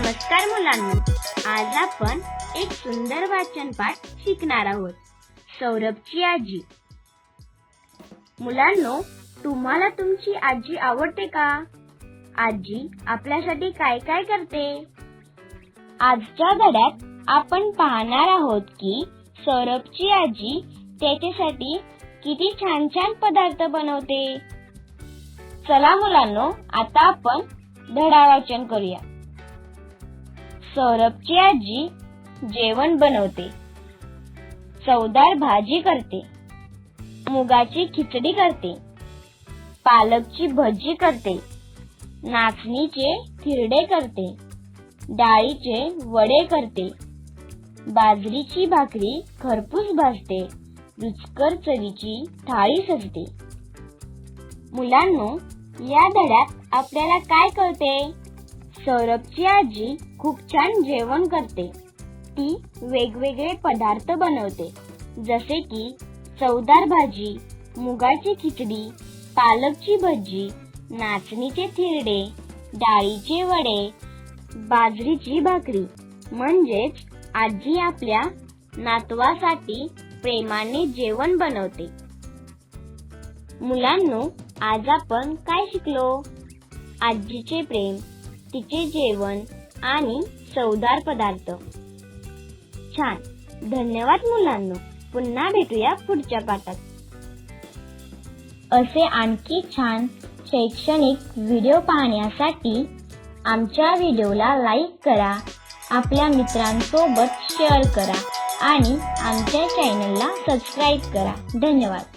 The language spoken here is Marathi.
नमस्कार मुलांनो, आज आपण एक सुंदर वाचन पाठ शिकणार आहोत. सौरभची आजी. मुलांनो, तुम्हाला तुमची आजी आवडते का? आजी आपल्यासाठी काय काय करते? आजच्या धड्यात आपण पाहणार आहोत की सौरभची आजी त्याच्यासाठी किती छान छान पदार्थ बनवते. चला मुलांनो, आता आपण धडा वाचन करूया. सौरभची आजी जेवण बनवते, चवदार भाजी करते, मुगाची खिचडी करते, पालकची भजी करते, नाचणीचे थिरडे करते, डाळीचे वडे करते, बाजरीची भाकरी खरपूस भाजते, रुचकर चवीची थाळी सजते. मुलांनो, या धड्यात आपल्याला काय कळते? सौरभची आजी खूप छान जेवण करते. ती वेगवेगळे पदार्थ बनवते, जसे की चवदार भाजी, मुगाची खिचडी, पालकची भजी, नाचणीचे थिरडे, डाळीचे वडे, बाजरीची भाकरी. म्हणजेच आजी आपल्या नातवासाठी प्रेमाने जेवण बनवते. मुलांनो, आज आपण काय शिकलो? आजीचे प्रेम, तिचे जेवण आणि चवदार पदार्थ. छान. धन्यवाद मुलांनो. पुन्हा भेटूया पुढच्या पाठात. असे आणखी छान शैक्षणिक व्हिडिओ पाहण्यासाठी आमच्या व्हिडिओला लाईक करा, आपल्या मित्रांसोबत शेअर करा आणि आमच्या चॅनलला सबस्क्राईब करा. धन्यवाद.